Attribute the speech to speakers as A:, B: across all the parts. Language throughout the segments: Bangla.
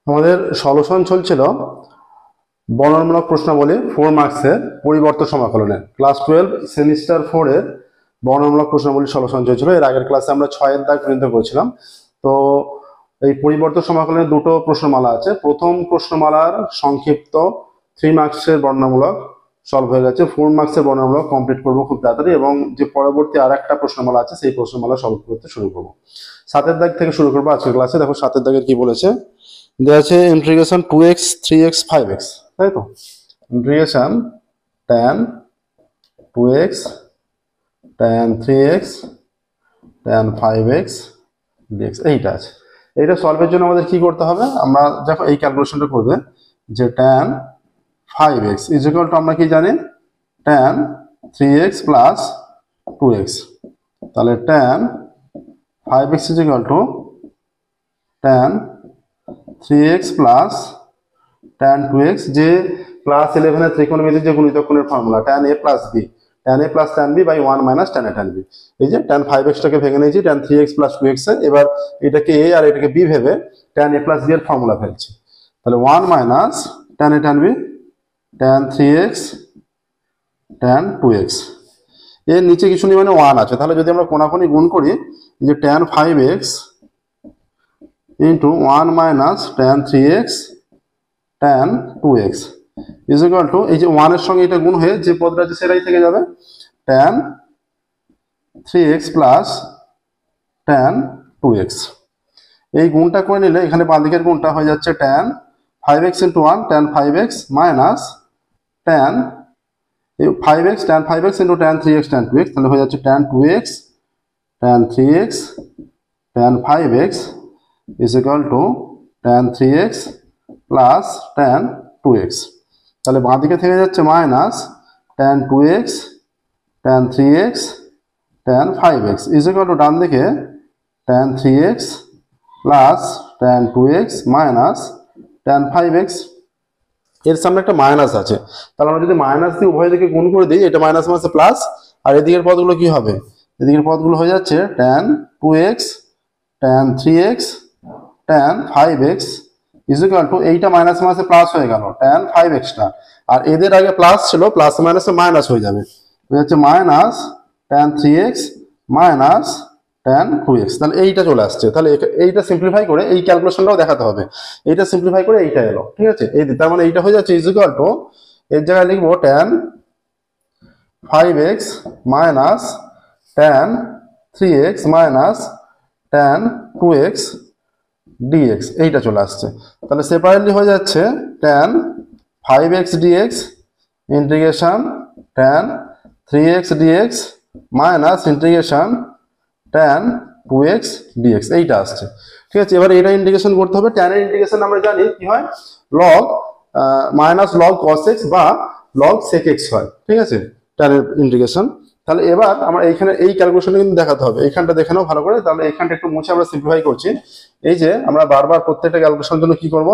A: আমাদের সলিউশন চলছিল বর্ণনামূলক প্রশ্নাবলী 4 মার্কসের পরিবর্তন সমাকলনের ক্লাস 12 সেমিস্টার 4 এর বর্ণনামূলক প্রশ্নাবলী সলিউশন চলছিল। এর আগের ক্লাসে আমরা 6 এর দাগ পর্যন্ত করেছিলাম। তো এই পরিবর্তন সমাকলনের দুটো প্রশ্নমালা আছে। প্রথম প্রশ্নমালার সংক্ষিপ্ত 3 মার্কসের বর্ণনামূলক সলভ হয়ে গেছে, 4 মার্কসের বর্ণনামূলক কমপ্লিট করবো খুব তাড়াতাড়ি, এবং যে পরবর্তী আর একটা প্রশ্নমালা আছে সেই প্রশ্নমালা সলভ করতে শুরু করবো। 7 দাগ থেকে শুরু করবো আজকের ক্লাসে। দেখো 7 দাগের কি বলেছে, দেওয়া আছে ইন্টিগ্রেশন 2x 3x 5x, তাই তো? Integration tan 2x tan 3x tan 5x dx এইটা আছে। এইটা সলভের জন্য আমাদের কি করতে হবে, আমরা যখন এই ক্যালকুলেশনটা করবে যে tan 5x is equal two আমরা কি জানি tan 3x প্লাস 2x, তাহলে tan 5x is equal two tan 3x plus tan 2x, যে ক্লাস 11 এর ত্রিকোণমিতির যে গুণিতক কোণের formula tan a plus b, tan a প্লাস tan b by 1 minus tan a tan b। এই যে tan 5x টাকে ভেঙে নিয়েছি tan 3x প্লাস 2x এ, এবার এটাকে a আর এটাকে b ভেবে tan a প্লাস b এর ফর্মুলা ফেলছি। তাহলে 1 minus tan a tan b tan 3x tan 2x, এর নিচে কিছু নেই মানে 1 আছে। তাহলে যদি আমরা কোণাকুণি গুণ করি, যে tan 5x into 1 minus tan 3x tan 2x is equal to, এই যে 1 এর সঙ্গে এটা গুণ হয়ে যে পদটা আছে সেটাই থেকে যাবে, tan 3x plus tan 2x। এই গুণটা করে নিলে এখানে বাঁ দিকের গুণটা হয়ে যাচ্ছে tan 5x into 1 tan 5x minus tan 5x tan 5x into tan 3x tan 2x, তাহলে হয়ে যাচ্ছে tan 2x tan 3x tan 5x is equal to tan 3x plus tan 2x। তাহলে বাঁ দিকে থেকে যাচ্ছে minus tan 2x tan 3x tan 5x is equal to ডান দিকে tan 3x plus tan 2x minus tan 5x। এর সামনে একটা মাইনাস আছে, তাহলে আমরা যদি মাইনাস দিয়ে উভয় দিকে গুণ করে দিই, এটা মাইনাস মাইনাসে প্লাস, আর এদিকের পদগুলো কি হবে, এদিকের পদগুলো হয়ে যাচ্ছে tan 2x tan 3x tan 5x is equal to, এইটা মাইনাস মাইনাসে প্লাস হয়ে গেল tan 5x টা, আর এদের আগে প্লাস ছিল, প্লাস মাইনাসে মাইনাস হয়ে যাবে, হয়ে যাচ্ছে minus tan 3x minus tan 2x। তাহলে এইটা চলে আসছে। তাহলে এইটা সিম্পলিফাই করে এই ক্যালকুলেশনটাও দেখাতে হবে, এইটা সিম্পলিফাই করে এইটা এলো, ঠিক আছে? এই তার মানে এইটা হয়ে যাচ্ছে ইজ ইকুয়াল টু, এর জায়গায় লিখবো tan 5x minus tan 3x minus tan 2x dx, এইটা চলে আসছে। তাহলে সেপারেটলি হয়ে যাচ্ছে tan 5x dx integration tan 3x dx minus integration tan 2x dx, এইটা আসছে, ঠিক আছে? এবার এটা ইন্টিগ্রেশন করতে হবে। tan এর ইন্টিগ্রেশন আমরা জানি কি হয়, log minus log cos x বা log sec x হয়, ঠিক আছে? tan এর ইন্টিগ্রেশন। তাহলে এবার আমরা এইখানে এই ক্যালকুলেশনটা কিন্তু দেখাতে হবে, এইখানটা দেখে নাও ভালো করে। তাহলে এইখানটা একটু মুছে আমরা সিম্পলিফাই করছি। এই যে আমরা বারবার প্রত্যেকটা ক্যালকুলেশনের জন্য কি করব,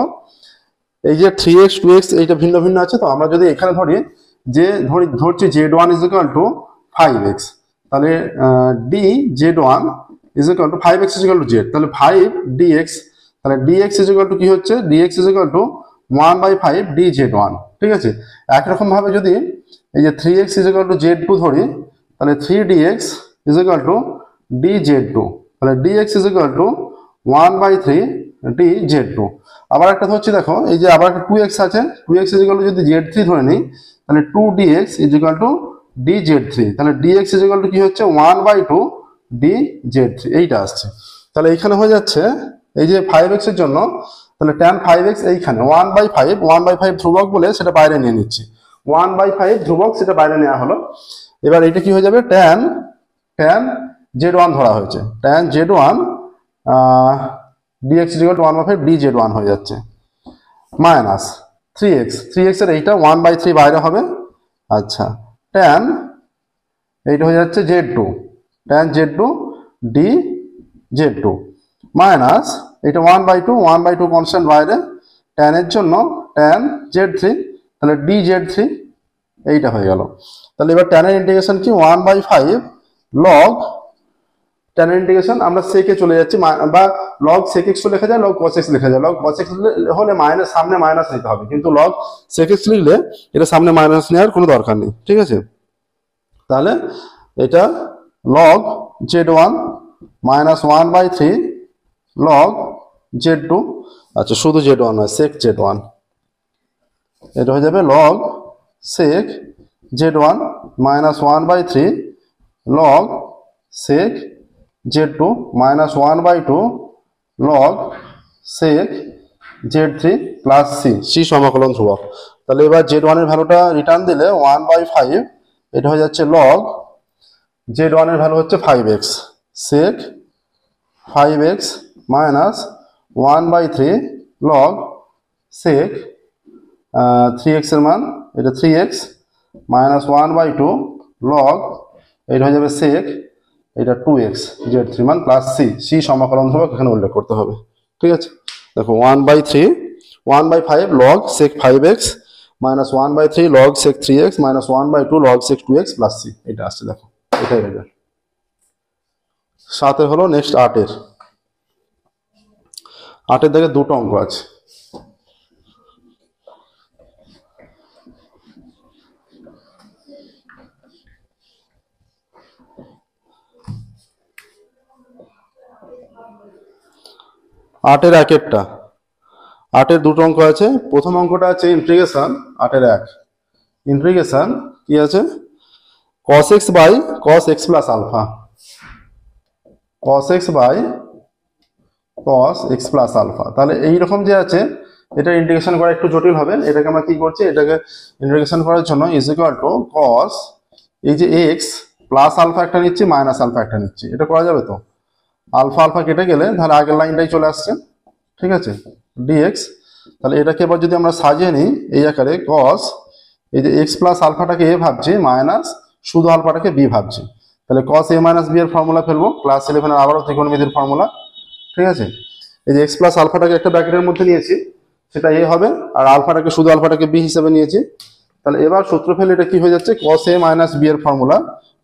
A: এই যে 3x 2x এইটা ভিন্ন ভিন্ন আছে, তো আমরা যদি এখানে ধরি যে ধরছি z1 is equal to 5x, তাহলে d z1 is equal to 5x is equal to z, তাহলে 5 dx, তাহলে dx is equal to কি হচ্ছে, dx is equal to 1/5 dz1, ঠিক আছে? একরকম ভাবে যদি এই যে 3x is equal to z2 ধরি, তাহলে 3dx is equal to dz2, তাহলে dx is equal to 1/3 dz2। আবার একটা ধরছি, দেখো এই যে আবার 2x আছে, 2x is equal to যদি z3 ধরে নিই, তাহলে 2dx is equal to dz3, তাহলে dx is equal to কি হচ্ছে 1/2 dz3, এইটা আসছে। তাহলে এইখানে হয়ে যাচ্ছে এই যে 5x এর জন্য, তাহলে tan 5x এইখানে 1/5 ধ্রুবক বলে সেটা বাইরে নিয়ে নিচ্ছি, 1/5 ধ্রুবক সেটা বাইরে নেওয়া হলো। এবার এটা কি হয়ে যাবে, tan z1 ধরা হয়েছে, tan z1 dx is equal to 1/5 dz1 হয়ে যাচ্ছে, মাইনাস 3x এর এইটা 1/3 বাইরে হবে, আচ্ছা, tan এইটা হয়ে যাচ্ছে z2 tan z2 dz2 minus এটা 1/2 কনস্ট্যান্ট বাইরে, tan এর জন্য tan z3, তাহলে dz3 এইটা হয়ে গেল। তাহলে এবার tan এর ইন্টিগ্রেশন কি, 1/5 log ট্যান ইন্টিগ্রেশন আমরা সেকে চলে যাচ্ছি, বা লগ সেক এক্স লেখা যায়, লগ কস এক্স লেখা যায়। লগ কস এক্স হলে মাইনাস, সামনে মাইনাস নিতে হবে, কিন্তু লগ সেক এক্স লিখলে এটা সামনে মাইনাস নেওয়ার কোনো দরকার নেই, ঠিক আছে। তাহলে এটা log z1 minus 1/3 log z2, আচ্ছা শুধু z1 নয়, সেক z1, এটা হয়ে যাবে log sec z1 minus 1/3 log sec z2 minus 1/2 log sec z3 plus C সমাকলন ধ্রুবক। তাহলে এবার z1 এর ভ্যালুটা রিটার্ন দিলে 1/5, এটা হয়ে যাচ্ছে লগ z1 এর ভ্যালু হচ্ছে 5x, সেক 5x minus 1/3 log sec 3x এর মান, এটা 3x মাইনাস 1/2 লগ, এটা হয়ে যাবে সেক, এটা 2x z3 মান প্লাস সি সমাকলন ধ্রুবক এখানে উল্লেখ করতে হবে, ঠিক আছে। দেখো 1/5 log sec 5x minus 1/3 log sec 3x minus 1/2 log sec 2x plus C, এটা আসছে, দেখো এটাই রেজাল্ট। 7 হলো নেক্সট 8 দেখে দুটো অঙ্ক আছে। আটের একেরটা, 8 দুটো অঙ্ক আছে। প্রথম অঙ্কটা আছে ইন্টিগ্রেশন 8 ইন্টিগ্রেশন কি আছে, cos x by cos x plus alpha, cos x by cos x plus alpha. তাহলে এইরকম যে আছে, এটা ইন্টিগ্রেশন করা একটু জটিল হবে। এটাকে আমরা কি করছি, এটাকে ইন্টিগ্রেশন করার জন্য ইজ ইকুয়াল টু cos, এই যে x প্লাস আলফা একটা নিচ্ছি, মাইনাস আলফা একটা নিচ্ছি, এটা করা যাবে তো। আলফা আলফা কেটে গেলে তাহলে আগের লাইনটাই চলে আসছে, ঠিক আছে, dx। তাহলে এটাকে এবার যদি আমরা সাজিয়ে নিই এই আকারে, cos, এই যে x প্লাস আলফাটাকে a ভাবছি, মাইনাস শুধু আলফাটাকে b ভাবছি, তাহলে cos a মাইনাস b এর ফর্মুলা ফেলবো, ক্লাস 11 এর আবারও ত্রিকোণমিতির ফর্মুলা, ঠিক আছে। এই যে x প্লাস আলফাটাকে একটা ব্র্যাকেটের মধ্যে নিয়েছি, সেটা a হবে, আর আলফাটাকে শুধু আলফাটাকে b হিসেবে নিয়েছি। তাহলে এবার সূত্র ফেলে এটা কি হয়ে যাচ্ছে, cos a মাইনাস b এর formula,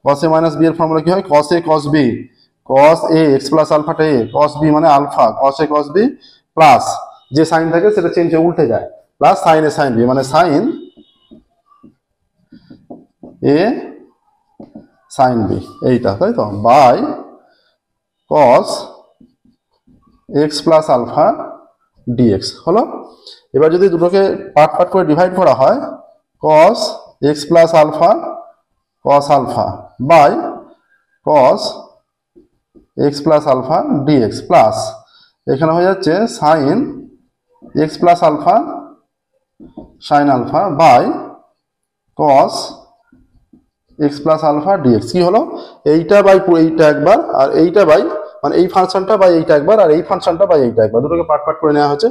A: cos a minus b এর ফর্মুলা কি হয়, cos a cos b, cos a x plus আলফাটা a, cos b মানে alpha, cos a cos b plus যে সাইন থাকে সেটা চেঞ্জ হয়ে উল্টে যায়, plus sine a sine b মানে সাইন a সাইন b, এইটা তাই তো, by cos x plus alpha dx হলো। এবার যদি দুটোকে পার্ট পার্ট করে ডিভাইড করা হয়, cos x plus alpha cos alpha by cos x plus alpha dx plus এখানে হয়ে যাচ্ছে sine x plus alpha sine alpha by cos x plus alpha dx। কি হলো, এইটা বাই এইটা একবার, আর এইটা বাই মানে এই ফাংশনটা বাই এইটা একবার, আর এই ফাংশনটা বাই এইটা একবার, দুটোকে পার্ট পার্ট করে নেওয়া হচ্ছে।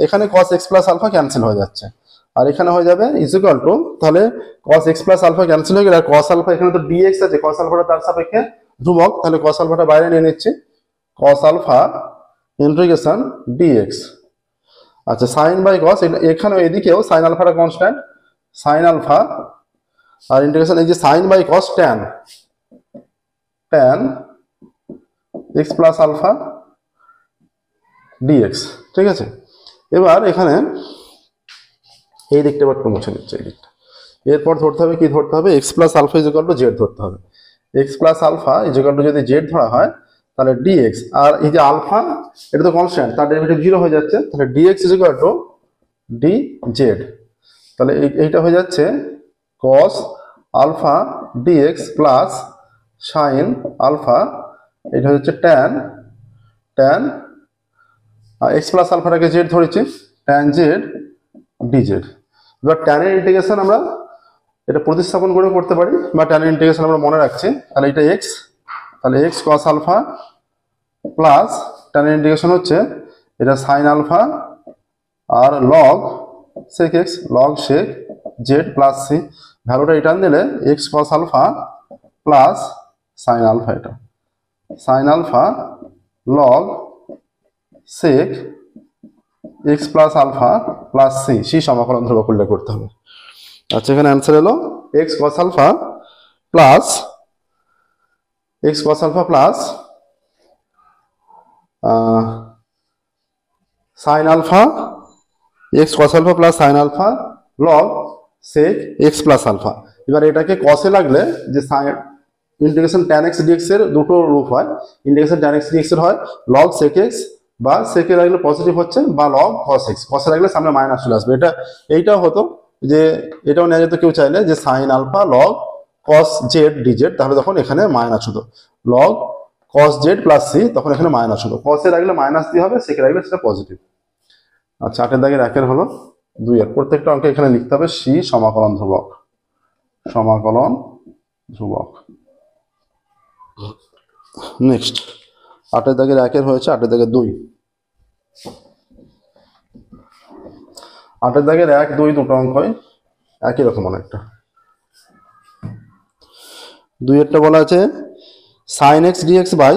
A: এখানে cos x plus alpha cancel হয়ে যাচ্ছে, আর এখানে হয়ে যাবে ইজ ইকুয়াল টু, তাহলে cos x plus alpha cancel হয়ে গেলে, আর cos আলফা এখানে তো dx আছে, cos আলফাটা তার সাপেক্ষে ধ্রুবক, তাহলে cos আলফাটা বাইরে নিয়ে নিচ্ছি, cos আলফা ইন্টিগ্রেশন dx। আচ্ছা সাইন বাই cos, এখানে এদিকেও সাইন আলফাটা কনস্ট্যান্ট, সাইন আলফা আর ইন্টিগ্রেশন এই যে sine by cos tan x plus alpha dx, ঠিক আছে। এবার এখানে এই দিকটা এবার মুছে নিচ্ছে, এই দিকটা। এরপর ধরতে হবে কি, ধরতে হবে x plus alpha is equal to Z ধরতে হবে। x plus alpha is equal to যদি জেড ধরা হয়, তাহলে dx, আর এই যে আলফা এটা তো কনস্ট্যান্ট, তার ডেরিভেটিভ 0 হয়ে যাচ্ছে, তাহলে dx is equal to dz। তাহলে এইটা হয়ে যাচ্ছে cos alpha dx plus sine alpha, এটা হচ্ছে tan x প্লাস আলফাটাকে জেড ধরেছি, tan z dz। এবার tan এর ইন্টিগ্রেশন আমরা এটা প্রতিস্থাপন করে করতে পারি, বা tan এর ইন্টিগ্রেশন আমরা মনে রাখছি, তাহলে এটা x, তাহলে x cos alpha plus tan এর ইন্টিগ্রেশন হচ্ছে এটা সাইন আলফা আর log sec x log sec z plus c, ভ্যালুটা রিটার্ন দিলে x cos alpha plus sine alpha, এটা sine alpha log sec x plus alpha plus c সমাকলন ধ্রুবক উল্লেখ করতে হবে। আচ্ছা এখানে অ্যান্সার এলো x cos alpha plus sine alpha X cos alpha plus sine alpha log sec X plus alpha. এবার এটাকে কসে লাগলে যে sine integration tan X dx এর দুটো রূপ হয়, ইন্টিগ্রেশন ট্যান এক্স ডিএক্স এর হয় লগ সেক এক্স, বা সেকে রাখলে পজিটিভ হচ্ছে, বা লগ কস এক্স, কসে রাখলে সামনে মাইনাস চলে আসবে। এইটাও হতো যে এটাও নেওয়া যেত কেউ চাইলে যে sine alpha log cos Z dz, তাহলে তখন এখানে মাইনাস হতো log cos Z plus C, তখন এখানে মাইনাস হতো, কসে রাখলে মাইনাস দিয়ে হবে, সেকে রাখলে সেটা পজিটিভ। আচ্ছা 8 দাগের 1 হলো 2 প্রত্যেকটা অঙ্কে এখানে লিখতে হবে সি সমাকলন ধ্রুবক, সমাকলন ধ্রুবক। নেক্সট 8 দাগের 1 হয়েছে 8 দাগের 2, 8 দাগের 1 2 দুটো অঙ্কই একই রকম অনেকটা। 2 এরটা বলা আছে sin x dx by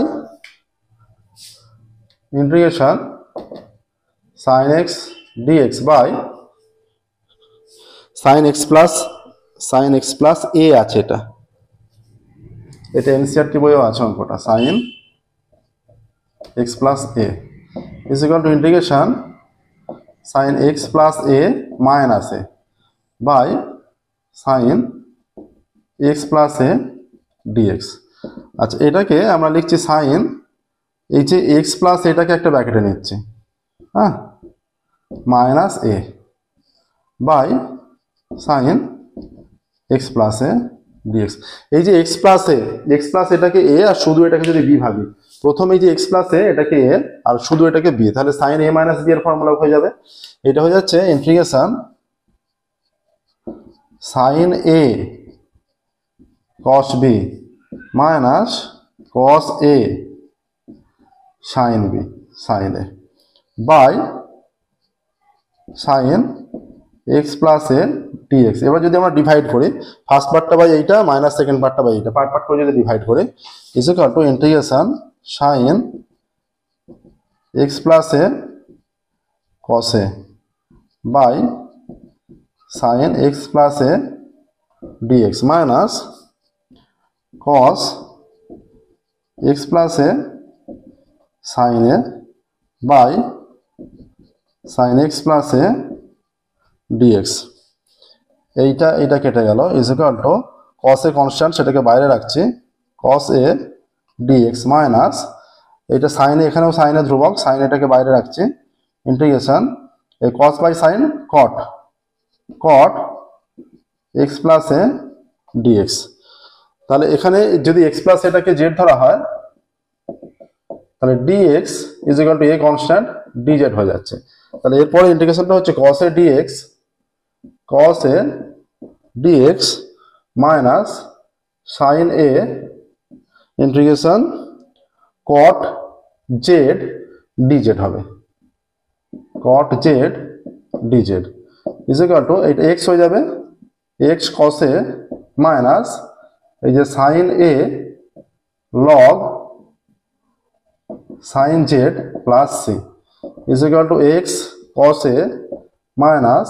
A: integration sin x dx by sin x plus a আছে, এটা এনসিআরটি বইও আছে অঙ্কটা, sin x plus a is equal to integration sin x plus a minus a by sin x plus a dx। আচ্ছা এটাকে আমরা লিখছি সাইন, এই যে x প্লাস এটাকে একটা ব্র্যাকেটে নিচ্ছি, হ্যাঁ, minus a by sine x plus a dx। এই যে x প্লাস এটাকে a আর শুধু এটাকে যদি b ভাবি, প্রথমে এই যে x প্লাস a এটাকে a আর শুধু এটাকে b, তাহলে সাইন a মাইনাস b এর ফর্মুলা হয়ে যাবে, এটা হয়ে যাচ্ছে integration sine a cos b minus cos a sin b sin a by sin x plus a dx। এবার যদি আমরা ডিভাইড করি, ফার্স্ট পার্টটা বাই এইটা মাইনাস সেকেন্ড পার্টটা বাই এইটা, পার্ট করে যদি ডিভাইড করি is equal to integration sin x plus a cos a by sin x plus a dx minus cos x plus a sin a by sin x plus a dx। এইটা কেটে গেল, is equal to cos a constant সেটাকে বাইরে রাখছি, cos a dx মাইনাস এটা sin a, এখানেও sin a ধ্রুবক, sin এটাকে বাইরে রাখছি, ইন্টিগ্রেশন এই cos by sin cot x plus a dx। তাহলে এখানে যদি x প্লাস এটাকে z ধরা হয়, তাহলে dx is equal two a constant dz হয়ে যাচ্ছে। তাহলে এরপরে ইন্টিগ্রেশনটা হচ্ছে cos a dx minus sin a integration cot z dz হবে, cot z dz is equal to এটা x হয়ে যাবে, x cos a মাইনাস এই যে sin a log sin z plus c is equal two x cos a minus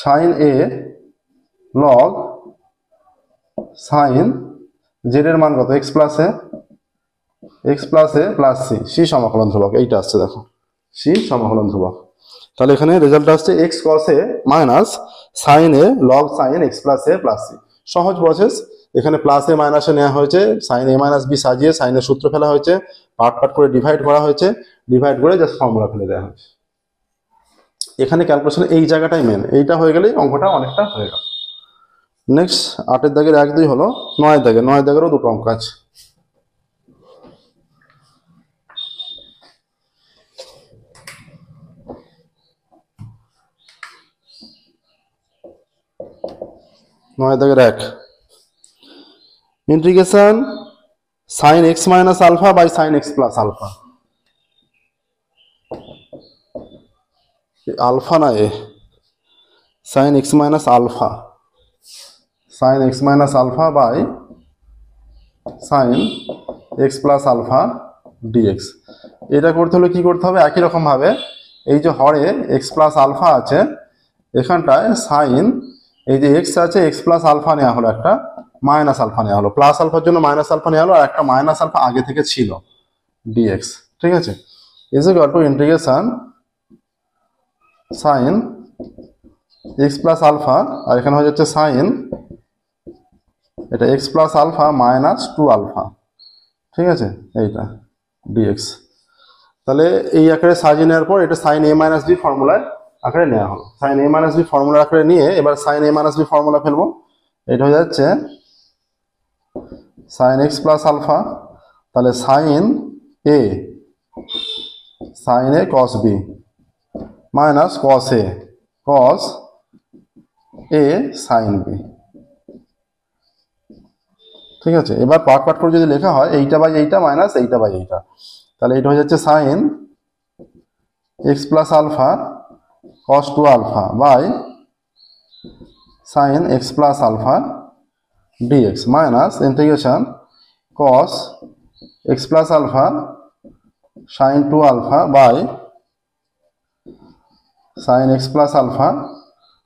A: sin a log sin z এর মান কত, x plus a plus c, c সমাকলন ধ্রুবক। এইটা আসছে দেখো, c সমাকলন ধ্রুবক। তাহলে এখানে রেজাল্ট আসছে x cos a minus sin a log sin x plus a plus c। সহজ প্রসেস, এখানে প্লাস এ মাইনাসে নেওয়া হয়েছে, সাইন এ মাইনাস বি সাজিয়ে সাইনের সূত্র ফেলা হয়েছে, পার্ট করে ডিভাইড করা হয়েছে, ডিভাইড করে জাস্ট ফর্মুলা ফেলে দেওয়া হয়েছে। এখানে ক্যালকুলেশন এই জায়গাটাই মেন, এইটা হয়ে গেলেই অঙ্কটা অনেকটা হয়ে গেল। নেক্সট 8 দাগের 1 2 হলো 9 দাগেরও দুটো অঙ্ক আছে। দাগের 1 integration sin x minus alpha by sin x plus alpha, alpha না A, sin x minus alpha by sin x plus alpha dx। এটা করতে হলে কি করতে হবে, একই রকম ভাবে এই যে হরে x প্লাস আলফা আছে, এখানটায় সাইন এই যে x আছে x প্লাস আলফা নেওয়া হলো, একটা মাইনাস আলফা নেওয়া হলো, প্লাস আলফার জন্য মাইনাস আলফা নেওয়া হলো, আর একটা মাইনাস আলফা আগে থেকে ছিল dx, ঠিক আছে, is equal to integration sine x plus alpha, আর এখানে হয়ে যাচ্ছে সাইন এটা x plus alpha minus 2 alpha, ঠিক আছে, এইটা ডিএক্স। তাহলে এই আকারে সাজিয়ে নেওয়ার পর এটা সাইন এ মাইনাস বি ফর্মুলায় আকারে নেওয়া হলো। সাইন এ মাইনাস বি ফর্মুলা আকারে নিয়ে এবার সাইন এ মাইনাস বি ফর্মুলা ফেলবো। এটা হয়ে যাচ্ছে সাইন এক্স প্লাস আলফা, তাহলে সাইন এ কস বি মাইনাস কস এ সাইন বি, ঠিক আছে। এবার পার্ট পার্ট করে যদি লেখা হয় এইটা বাই এইটা মাইনাস এইটা বাই এইটা, তাহলে এটা হয়ে যাচ্ছে sine x plus alpha cos 2 alpha by sine x plus alpha dx minus integration cos X plus alpha sine 2 alpha by sine x plus alpha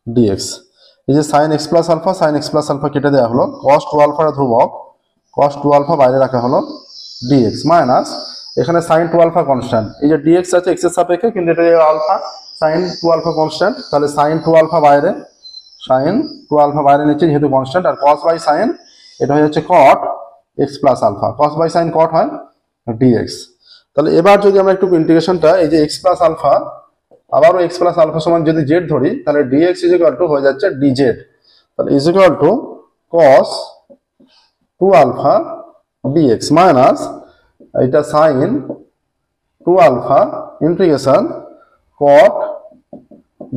A: dx. এই যে সাইন এক্স প্লাস আলফা কেটে দেওয়া হলো, কস 2 আলফার ধ্রুবক কস 2 আলফা বাইরে রাখা হলো ডিএক্স মাইনাস এখানে সাইন 2 আলফা কনস্ট্যান্ট, এই যে ডিএক্স আছে এক্স এর সাপেক্ষে কিন্তু এটা আলফা, সাইন 2 আলফা কনস্ট্যান্ট, তাহলে সাইন 2 আলফা বাইরে, সাইন 2 আলফা বাইরে নিচ্ছে যেহেতু কনস্ট্যান্ট, আর কস বাই সাইন এটা হয়ে যাচ্ছে cot X plus alpha, cos by sine cot হয় ডিএক্স। তাহলে এবার যদি আমরা একটু ইন্টিগ্রেশনটা এই যে এক্স প্লাস আলফা আবারও এক্স প্লাস আলফা সমান যদি জেড ধরি, তাহলে ডিএক্স ইজ ইকুয়াল টু হয়ে যাচ্ছে ডিজেড, তাহলে is equal to cos 2 alpha dx minus এটা sine 2 alpha integration cot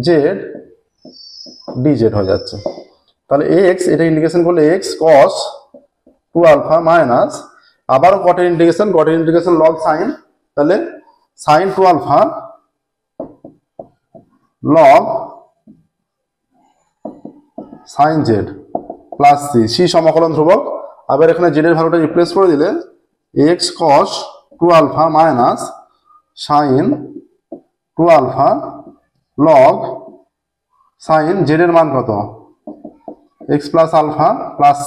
A: z dz হয়ে যাচ্ছে। তাহলে এক্স এটা ইন্টিগ্রেশন করলে এক্স কস 2 আলফা মাইনাস আবারও কটের ইন্টিগ্রেশন লগ সাইন, তাহলে sine 2 alpha log sine Z plus C সমাকলন ধ্রুবক, আবার এখানে জেড এর ভ্যালুটা রিপ্লেস করে দিলে X cos 2 alpha minus sine 2 alpha log sine Z এর মান কত X plus alpha plus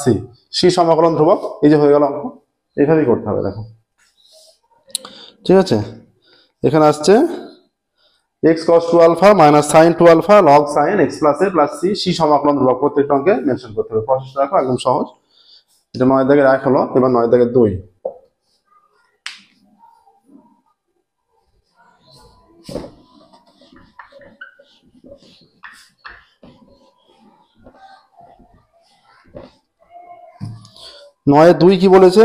A: C সমাকলন ধ্রুবক, এই যে হয়ে গেল অঙ্ক। এইভাবেই করতে হবে দেখো, ঠিক আছে। এখানে আসছে x cos 2 alpha minus sine 2 alpha log sine x plus a plus C সমাকলন ধ্রুবক, প্রত্যেকটা অঙ্কে মেনশন করতে হবে। প্রসেসটা রাখো একদম সহজ, এটা 9 দাগের 1 হলো, এবার 9 দাগের 2। নয় 2 কি বলেছে,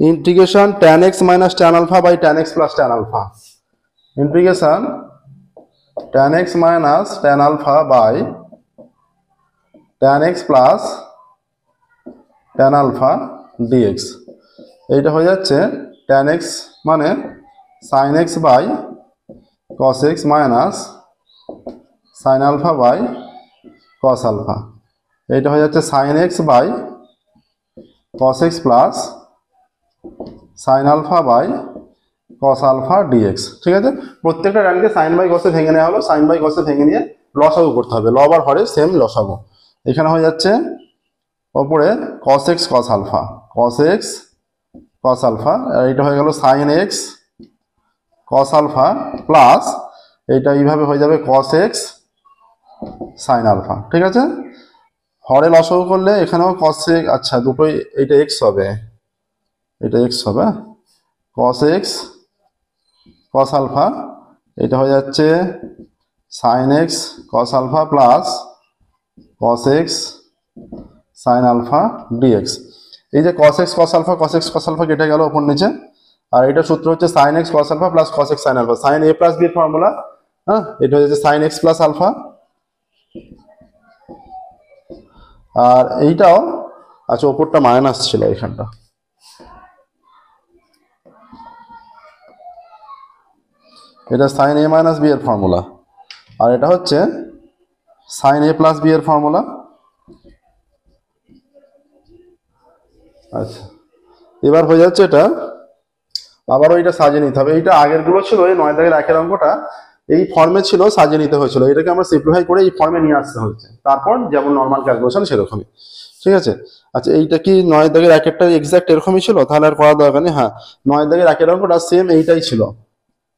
A: integration tan x minus tan alpha by tan x plus tan alpha, integration tan x minus tan alpha by tan x plus tan alpha dx, এইটা হয়ে যাচ্ছে tan x মানে sin x by cos x minus sin alpha by cos alpha, এইটা হয়ে যাচ্ছে sin x by cos x plus sin alpha by cos alpha dx, ঠিক আছে। প্রত্যেকটা ডানকে sin বাই cos এ ভেঙে নেওয়া হলো, sin বাই cos এ ভেঙে নিয়ে লসাগু করতে হবে, লব আর হরে সেম লসাগু। এখানে হয়ে যাচ্ছে ওপরে cos x cos আলফা আর এটা হয়ে গেল sin x cos alpha plus এইটা এইভাবে হয়ে যাবে cos x sin আলফা, ঠিক আছে। হরে লসাগু করলে এখানেও cos x, আচ্ছা দুটোই এইটা x হবে, এটা x হবে, cos x cos আলফা, এটা হয়ে যাচ্ছে sin x cos alpha plus cos x sin alpha dx। এই যে cos x cos আলফা কেটে গেল উপর নিচে, আর এটা সূত্র হচ্ছে sin x cos alpha plus cos x sin alpha, sin a plus b এর ফর্মুলা, হ্যাঁ, এটা হয়ে যাচ্ছে sin x প্লাস আলফা, আর এইটাও আচ্ছা ওপরটা মাইনাস ছিল এখানটা, এটা sin a মাইনাস b এর ফর্মুলা, আর এটা হচ্ছে sin a প্লাস b এর ফর্মুলা। আচ্ছা এবার হয়ে যাচ্ছে এটা আবারও এটা সাজিয়ে নিতে হবে, এইটা আগের গুলো ছিল এই 9 দাগের 1 এর অঙ্কটা এই ফর্মে ছিল, সাজিয়ে নিতে হয়েছিল, এটাকে আমরা সিম্পলিফাই করে এই ফর্মে নিয়ে আসতে হচ্ছে, তারপর যেমন নর্মাল ক্যালকুলেশন সেরকমই, ঠিক আছে। আচ্ছা এইটা কি 9 দাগের একেরটা এক্সাক্ট এরকমই ছিল? তাহলে আর করা দরকার নেই। হ্যাঁ, 9 দাগের একের অঙ্কটা সেম এইটাই ছিল।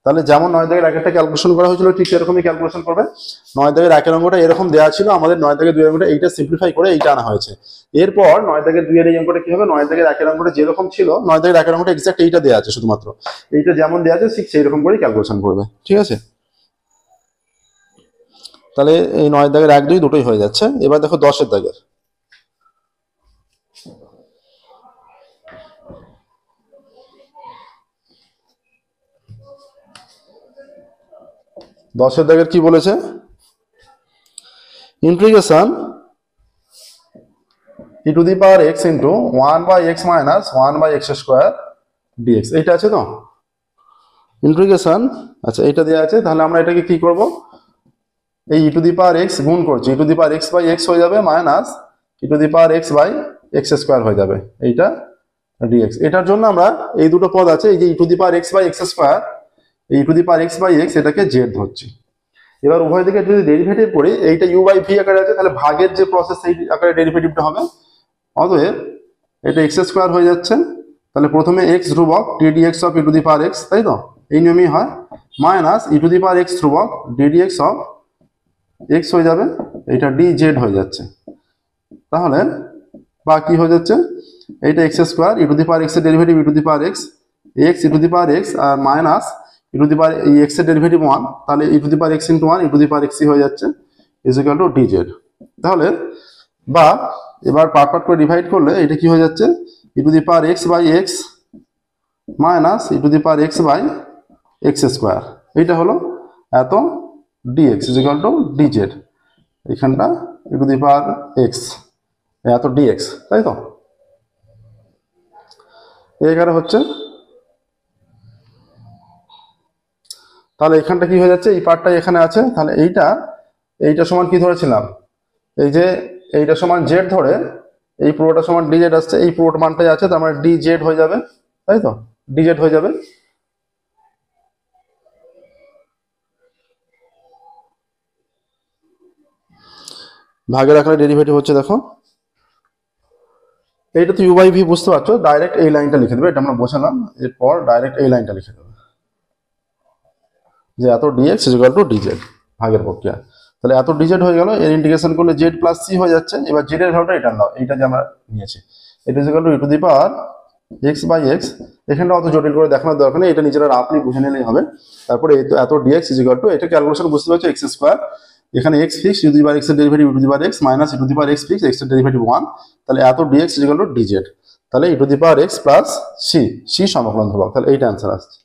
A: তাহলে যেমন 9 দাগের একেরটা ক্যালকুলেশন করা হয়েছিল ঠিক এরকমই ক্যালকুলেশন করবে। 9 দাগের একের অঙ্কটা এরকম দেওয়া ছিল, আমাদের 9 দাগের 2 অঙ্কটা এইটা সিম্পলিফাই করে এইটা আনা হয়েছে। এরপর 9 দাগের 2 এর এই অঙ্কটা কি হবে, 9 দাগের একের অঙ্কটা যেরকম ছিল 9 দাগের একের অঙ্কটা এক্সাক্ট এইটা দেওয়া আছে, শুধুমাত্র এইটা যেমন দেওয়া আছে ঠিক সেই রকম করেই ক্যালকুলেশন করবে। ঠিক আছে, তাহলে এই 9 দাগের 1 2 দুটোই হয়ে যাচ্ছে। এবার দেখো 10 দাগের। 10 দাগের কি বলেছে, integration e to the power x into 1/x minus 1/x square dx, এইটা আছে তো ইন্টিগ্রেশন। আচ্ছা এইটা দেওয়া আছে, তাহলে আমরা এটাকে কি করব, এই e to the power x গুণ করছি, e to the power x by x হয়ে যাবে minus e to the power x by x square হয়ে যাবে এইটা dx। এটার জন্য আমরা এই দুটো পদ আছে, এই যে e to the power x by x square, এই e to the power x by x এটাকে z ধরছি। এবার উভয় দিকে যদি ডেরিভেটিভ করি, এইটা u বাই v আকারে আছে, তাহলে ভাগের যে প্রসেস সেই আকারে ডেরিভেটিভটা হবে। অতএব এটা x স্কোয়ার হয়ে যাচ্ছে, তাহলে প্রথমে x ধ্রুবক ddx of e to the power x, তাই তো এই নিয়মই হয়, minus e to the power x ধ্রুবক ddx অফ x হয়ে যাবে, এটা dz হয়ে যাচ্ছে। তাহলে বা কি হয়ে যাচ্ছে, এইটা x square e to the power x এর derivative e to the power x e to the power x আর minus e to the power এই x এর ডেরিভেটিভ 1, তাহলে e to the power x into 1 e to the power x হয়ে যাচ্ছে ইজ ইকুয়াল টু dz। তাহলে বা এবার পার্ট পার্ট করে ডিভাইড করলে এটা কি হয়ে যাচ্ছে, e to the power x by x minus e to the power x by x square, এইটা হলো এত dx is equal to dz, এখানটা e to the power x এত dx, তাই তো এখানে হচ্ছে। তাহলে এখানটা কি হয়ে যাচ্ছে, এই পার্টটা এখানে আছে, তাহলে এইটা সমান কি ধরেছিলাম, এই যে এইটা সমান জেড ধরে এই পুরোটা সমান ডিজেড আসছে, এই পুরোটা মানটাই আছে, তার মানে ডিজেড হয়ে যাবে, তাই তো ডিজেড হয়ে যাবে। ভাগের আকারে ডেরিভেটিভ হচ্ছে, দেখো এইটা তো ইউ বাই ভি বুঝতে পারছো, ডাইরেক্ট এই লাইনটা লিখে দেবে, এটা আমরা বোঝালাম। এরপর ডাইরেক্ট এই লাইনটা লিখে দেবে যে এত dx is equal to dz, ভাগের প্রক্রিয়া। তাহলে এত ডিজেড হয়ে গেল, এর ইন্টিগ্রেশন করলে জেড প্লাস সি হয়ে যাচ্ছে। এবার জেড এর ভ্যালুটা এটা নাও, এইটা যে আমরা নিয়েছি, এটা is equal to e to the power x by x. এখানটা অত জটিল করে দেখানোর দরকার নেই, এটা নিজেরা আপনি বুঝে নিলেই হবে। তারপরে এত ডিএক্স ইজ ইকুয়াল টু, এটা ক্যালকুলেশন বুঝতে পারছো, এক্স স্কোয়ার, এখানে x fix, u to the power x এর derivative e to the power x minus e to the power x fix, x এর ডেরিভেটিভ 1, তাহলে এত dx is equal to dz. তাহলে e to the power x plus C সমাকলন ধ্রুবক, তাহলে এইটা অ্যান্সার আসছে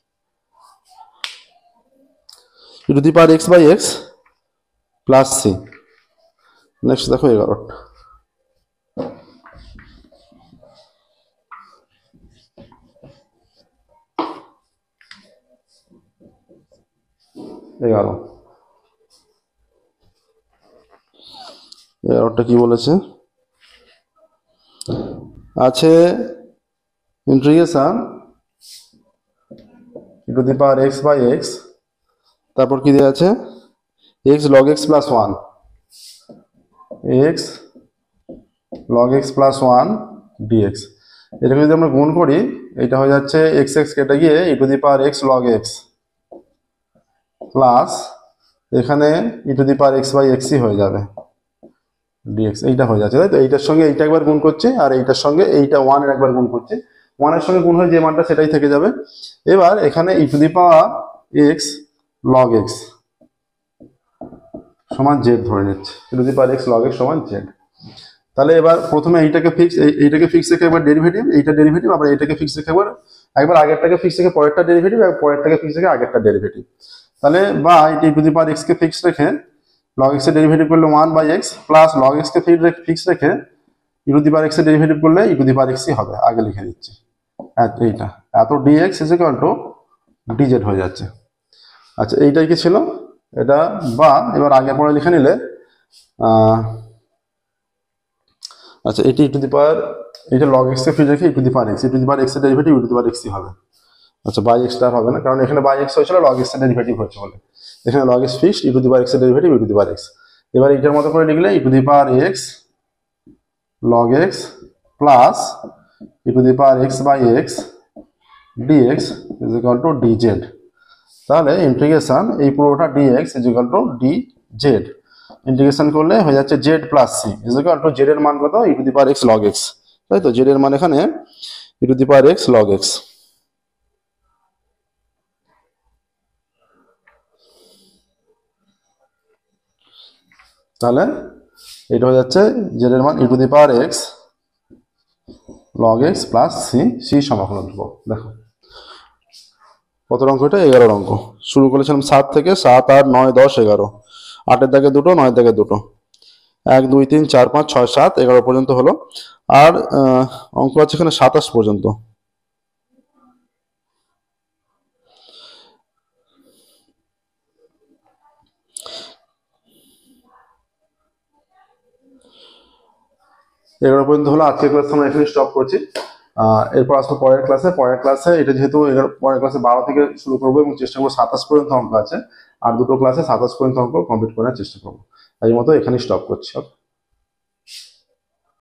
A: e to the power x by x plus C. Next দেখো 11টা, এগারোটা কি বলেছে, আছে integration e to the power x by x, তারপর কি দেওয়া আছে x log x plus 1, x log x plus 1 dx. এটাকে যদি আমরা গুণ করি, এটা হয়ে যাচ্ছে এক্স এক্স কেটে গিয়ে e to the power x log x plus এখানে e to the power x by এক্সই হয়ে যাবে ডিএক্স, এইটা হয়ে যাচ্ছে, তাই তো। এইটার সঙ্গে এইটা একবার গুণ করছে, আর এইটার সঙ্গে এইটা 1 এর একবার গুণ করছে, 1 এর সঙ্গে গুণ হয়ে যে মানটা সেটাই থেকে যাবে। এবার এখানে e to the power x log x সমান জেড ধরে নিচ্ছে, e to the power x log x সমান জেড। তাহলে এবার প্রথমে এইটাকে ফিক্স রেখে একবার ডেরিভেটিভ, এইটা ডেরিভেটিভ, আবার এইটাকে ফিক্স রেখে একবার আগেরটাকে ফিক্স রেখে পরেরটা ডেরিভেটিভ, আর পরেরটাকে ফিক্স রেখে আগেরটা ডেরিভেটিভ। তাহলে বা e to the power x কে ফিক্স রেখে লগ এক্স এর ডেরিভেটিভ করলে 1 by x plus log x কে ফিক্স রেখে e to the power x এর ডেরিভেটিভ করলে ই টু দি পাওয়ার এক্সই হবে, আগে লিখে দিচ্ছি এইটা এত dx is equal to dz হয়ে যাচ্ছে। আচ্ছা এইটাই কি ছিল এটা, বা এবার আগে পরে লিখে নিলে আচ্ছা এটি ই টু দি পাওয়ার, এটা লগ এক্স কে ফিক্স রেখে e to the power x, e to the power x এর derivative e to the power এক্সই হবে। আচ্ছা বাই এক্সটা হবে না, কারণ এখানে বাই এক্স হয়েছিল লগ এক্স এর ডেরিভেটিভ হচ্ছে বলে, এখানে log x fixed, e to the power x এর derivative e to the power x. এবার এটার মতো করে লিখলে e to the power x log x plus e to the power x by x dx is equal to dz। তাহলে ইন্টিগ্রেশন এই পুরোটা dx is equal to dz, integration করলে হয়ে যাচ্ছে z plus c is equal to z এর মান কত, e to the power x log x, তাই তো? z এর মান এখানে e to the power x log x। তাহলে এটা হয়ে যাচ্ছে z এর মান e to the power x log x plus c সমাকলন করব। দেখো কত অঙ্ক এটা, 11 অঙ্ক। শুরু করেছিলাম 7 থেকে, 7 8 9 10 11, 8-এর দাগে দুটো, 9-এর দাগে দুটো, 1 2 3 4 5 6 7 11 পর্যন্ত হলো। আর অঙ্ক আছে এখানে 27 পর্যন্ত। এগারো পর্যন্ত হলো আজকের ক্লাস, আমরা এখানে স্টপ করছি। এরপর আসবো পরের ক্লাসে। এটা যেহেতু পরের ক্লাসে 12 থেকে শুরু করবো এবং চেষ্টা করবো 27 পর্যন্ত অঙ্ক আছে, আর দুটো ক্লাসে 27 পর্যন্ত অঙ্ক কমপ্লিট করার চেষ্টা করবো। এই মতো এখানে স্টপ করছি।